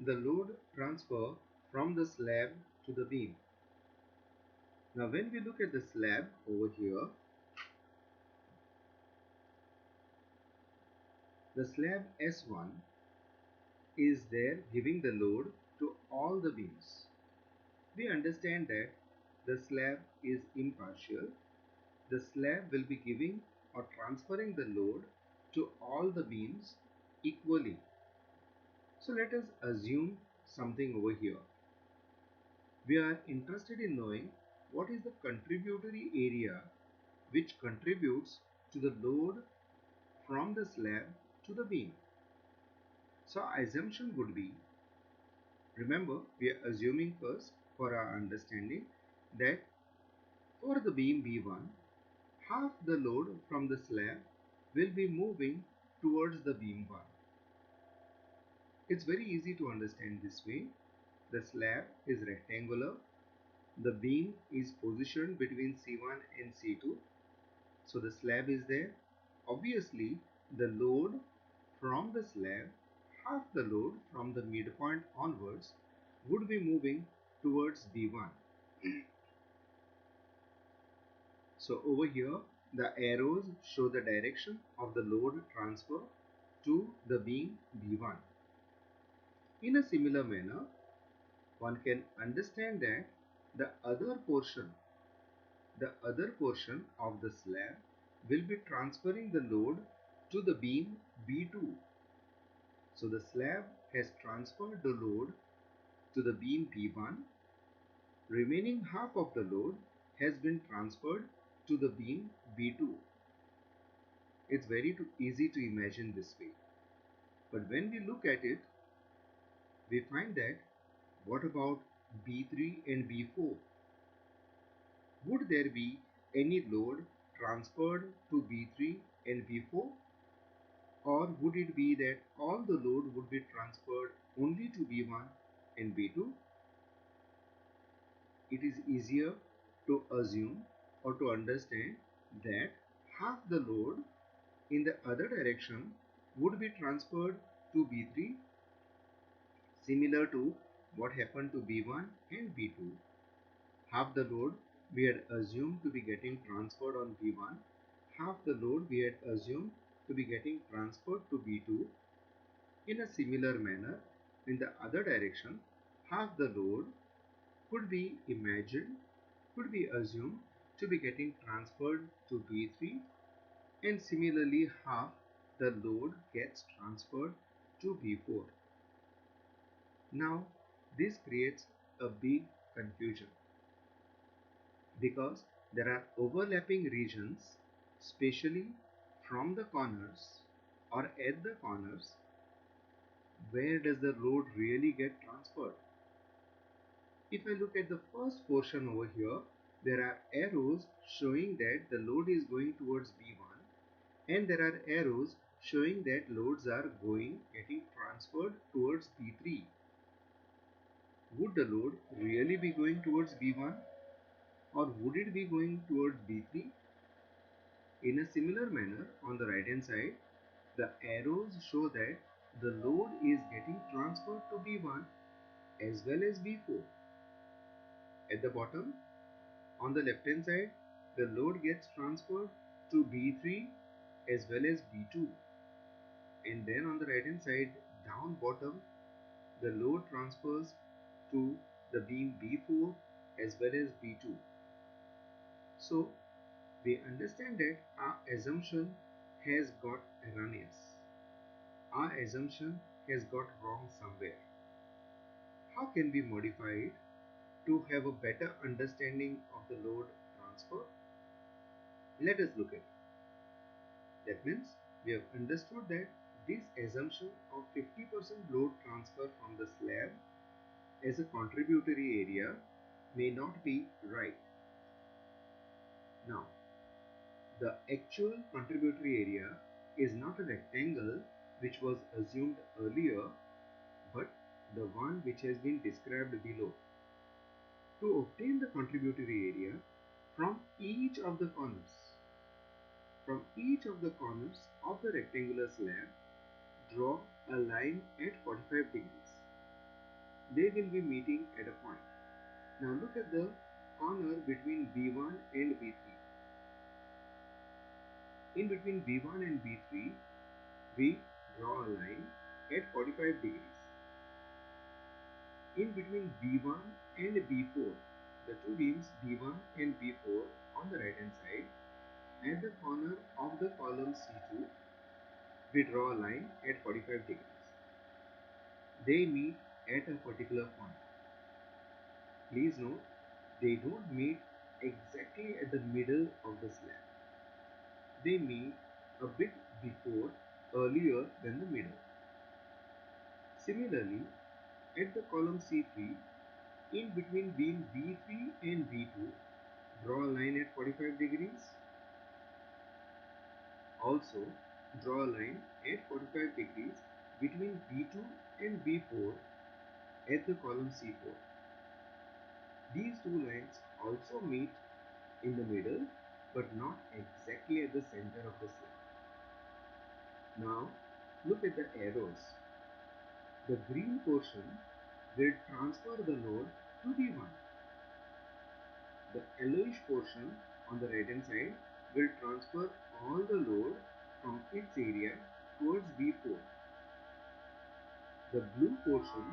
the load transfer from the slab to the beam. Now when we look at the slab over here, the slab S1 is there giving the load to all the beams. We understand that the slab is impartial. The slab will be giving or transferring the load to all the beams equally. So let us assume something over here. We are interested in knowing what is the contributory area which contributes to the load from the slab to the beam. So our assumption would be, remember we are assuming first for our understanding that for the beam B1, half the load from the slab will be moving towards the beam 1. It's very easy to understand this way. The slab is rectangular. The beam is positioned between C1 and C2. So the slab is there. Obviously, the load from the slab, half the load from the midpoint onwards, would be moving towards B1. So over here, the arrows show the direction of the load transfer to the beam B1. In a similar manner, one can understand that the other portion of the slab will be transferring the load to the beam B2. So the slab has transferred the load to the beam B1. Remaining half of the load has been transferred to the beam B2. It's very easy to imagine this way. But when we look at it, we find that what about B3 and B4? Would there be any load transferred to B3 and B4? Or would it be that all the load would be transferred only to B1 and B2? It is easier to assume or to understand that half the load in the other direction would be transferred to B3, similar to what happened to B1 and B2. Half the load we had assumed to be getting transferred on B1, half the load we had assumed to be getting transferred to B2. In a similar manner, in the other direction, half the load could be imagined, could be assumed to be getting transferred to B3, and similarly half the load gets transferred to B4. Now this creates a big confusion because there are overlapping regions, especially from the corners or at the corners. Where does the load really get transferred? If I look at the first portion over here, there are arrows showing that the load is going towards B1, and there are arrows showing that loads are getting transferred towards B3. Would the load really be going towards B1, or would it be going towards B3? In a similar manner, on the right hand side, the arrows show that the load is getting transferred to B1 as well as B4. At the bottom, on the left hand side, the load gets transferred to B3 as well as B2. And then on the right hand side, down bottom, the load transfers to the beam B4 as well as B2. So we understand that our assumption has got erroneous. Our assumption has got wrong somewhere. How can we modify it to have a better understanding of the load transfer? Let us look at it. That means we have understood that this assumption of 50% load transfer from the slab as a contributory area may not be right. Now, the actual contributory area is not a rectangle which was assumed earlier, but the one which has been described below. To obtain the contributory area from each of the corners, of the rectangular slab, draw a line at 45 degrees. they will be meeting at a point. Now look at the corner between B1 and B3. In between B1 and B3, we draw a line at 45 degrees. In between B1 and B4, the two beams B1 and B4 on the right hand side, at the corner of the column C2, we draw a line at 45 degrees. They meet at a particular point. Please note, they don't meet exactly at the middle of the slab. They meet a bit before, earlier than the middle. Similarly, at the column C3, in between beam B3 and B2, draw a line at 45 degrees. Also, draw a line at 45 degrees between B2 and B4 at the column C4. These two lines also meet in the middle, but not exactly at the center of the slab. Now, look at the arrows. The green portion will transfer the load to B1. The yellowish portion on the right hand side will transfer all the load from its area towards B4. The blue portion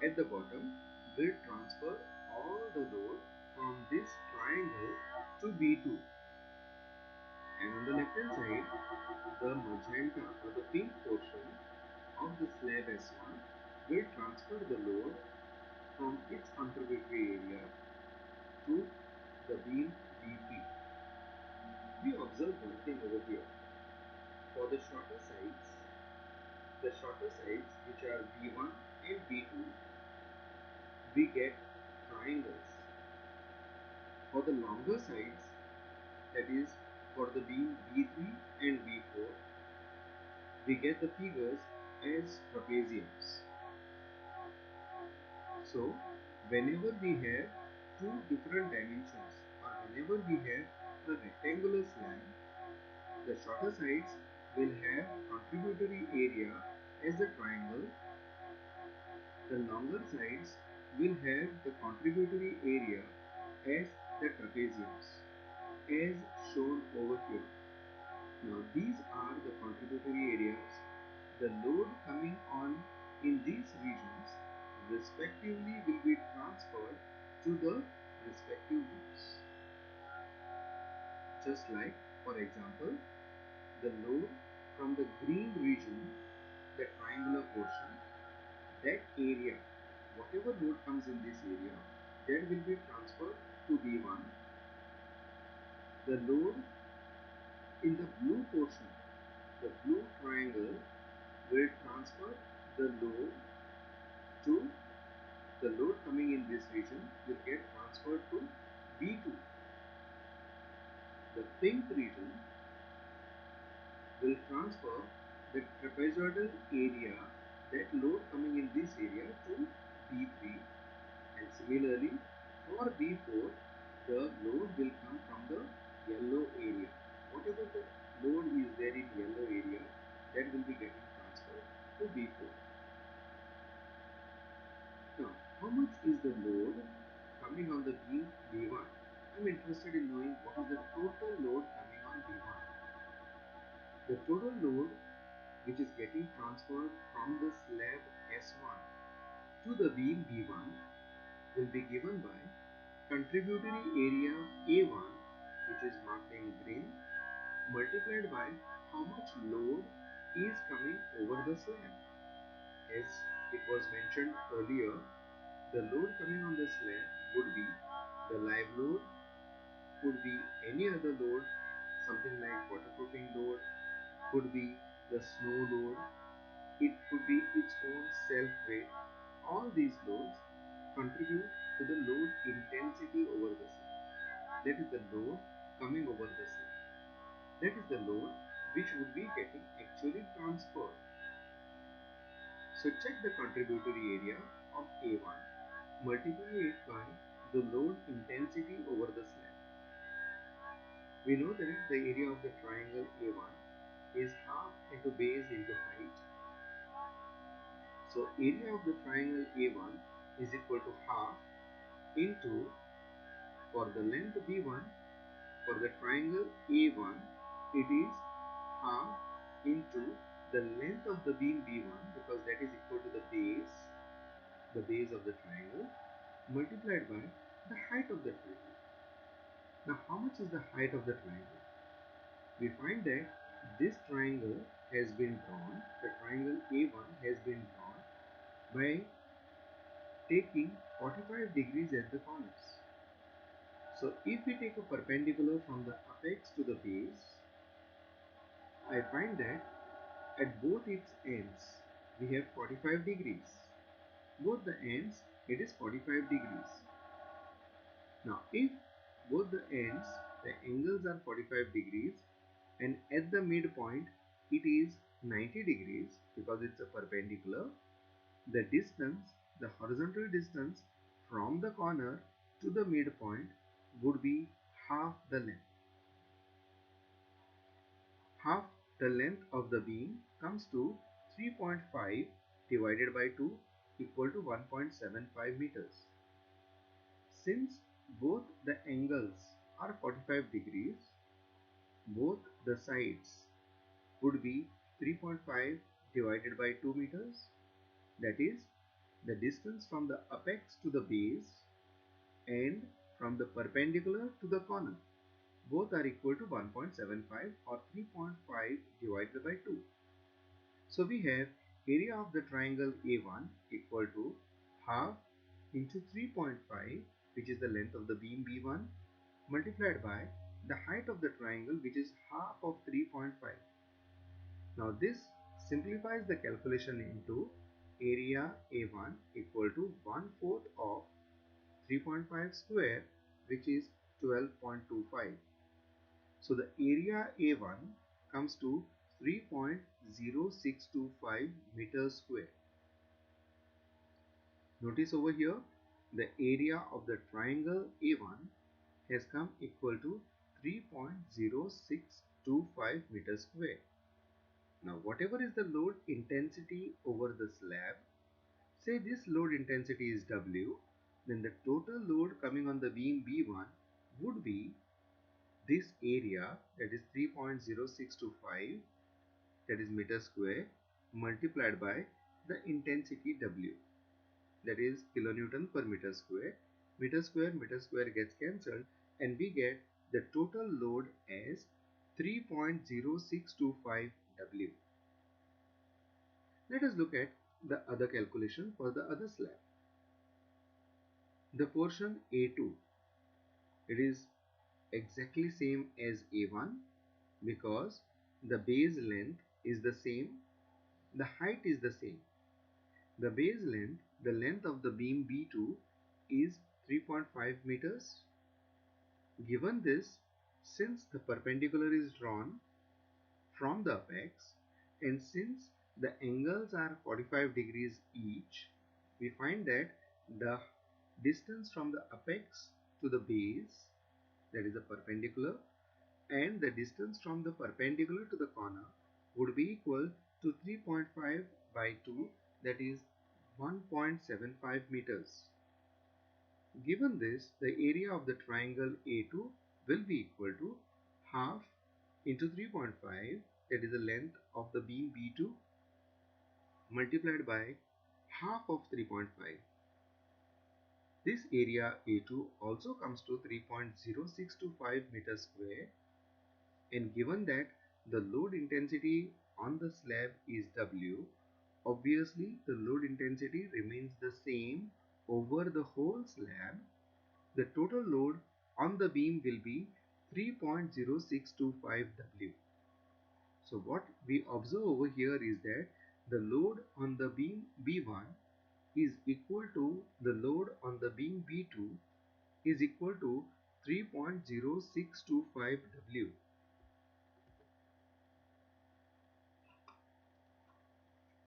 at the bottom will transfer all the load from this triangle to B2. And on the left hand side, the magenta or the pink portion of the slab S1 will transfer the load from its contributory area to the beam B3. We observe one thing over here. For the shorter sides which are B1 and B2, we get triangles. For the longer sides, that is for the beam B3 and B4, we get the figures as trapeziums. So, whenever we have two different dimensions or whenever we have a rectangular slab, the shorter sides will have contributory area as the triangle, the longer sides will have the contributory area as the trapeziums, as shown over here. Now these are the contributory areas. The load coming on in these regions respectively will be transferred to the respective beams. Just like, for example, the load from the green region, the triangular portion, that area, whatever load comes in this area, that will be transferred to B1. The load in the blue portion, the blue triangle, will transfer the load to the load coming in this region will get transferred to B2. The pink region will transfer the trapezoidal area, that load coming in this area, to B3, and similarly for B4 the load will come from the yellow area. Whatever the load is there in yellow area, that will be getting transferred to B4. Now, how much is the load coming on the beam B1? I am interested in knowing what is the total load coming on B1. The total load which is getting transferred from the slab S1 to the beam B1 will be given by contributory area A1, which is marked in green, multiplied by how much load is coming over the slab. As it was mentioned earlier, the load coming on the slab would be the live load, could be any other load, something like waterproofing load, could be the snow load, it could be its own self weight. All these loads contribute to the load intensity over the slab. That is the load coming over the slab. That is the load which would be getting actually transferred. So check the contributory area of A1, multiply it by the load intensity over the slab. We know that the area of the triangle A1 is half into base into height. So area of the triangle A1 is equal to half into, for the length B1, for the triangle A1 it is half into the length of the beam B1, because that is equal to the base of the triangle, multiplied by the height of the triangle. Now how much is the height of the triangle? We find that this triangle has been drawn, the triangle A1 has been drawn by taking 45 degrees at the corners. So if we take a perpendicular from the apex to the base, I find that at both its ends we have 45 degrees. Both the ends it is 45 degrees. Now if both the ends the angles are 45 degrees and at the midpoint it is 90 degrees, because it's a perpendicular, the distance, the horizontal distance from the corner to the midpoint would be half the length. Half the length of the beam comes to 3.5 divided by 2 equal to 1.75 meters. Since both the angles are 45 degrees, both the sides would be 3.5 divided by 2 meters. That is, the distance from the apex to the base and from the perpendicular to the corner, both are equal to 1.75 or 3.5 divided by 2. So we have area of the triangle A1 equal to half into 3.5, which is the length of the beam B1, multiplied by the height of the triangle, which is half of 3.5. Now this simplifies the calculation into area A1 equal to 1/4 of 3.5 square, which is 12.25. So the area A1 comes to 3.0625 meters square. Notice over here the area of the triangle A1 has come equal to 3.0625 meters square. Now whatever is the load intensity over the slab, say this load intensity is W, then the total load coming on the beam B1 would be this area, that is 3.0625, that is meter square, multiplied by the intensity W, that is kilonewton per meter square. Meter square gets cancelled and we get the total load as 3.0625 W. Let us look at the other calculation for the other slab. The portion A2, it is exactly same as A1 because the base length is the same, the height is the same. The base length, the length of the beam B2 is 3.5 meters. Given this, since the perpendicular is drawn from the apex and since the angles are 45 degrees each, we find that the distance from the apex to the base, that is the perpendicular, and the distance from the perpendicular to the corner would be equal to 3.5 by 2, that is 1.75 meters. Given this, the area of the triangle A2 will be equal to half into 3.5, that is the length of the beam B2, multiplied by half of 3.5. This area A2 also comes to 3.0625 meters square, and given that the load intensity on the slab is W, obviously the load intensity remains the same over the whole slab. The total load on the beam will be 3.0625 W. So what we observe over here is that the load on the beam B1 is equal to the load on the beam B2 is equal to 3.0625 W.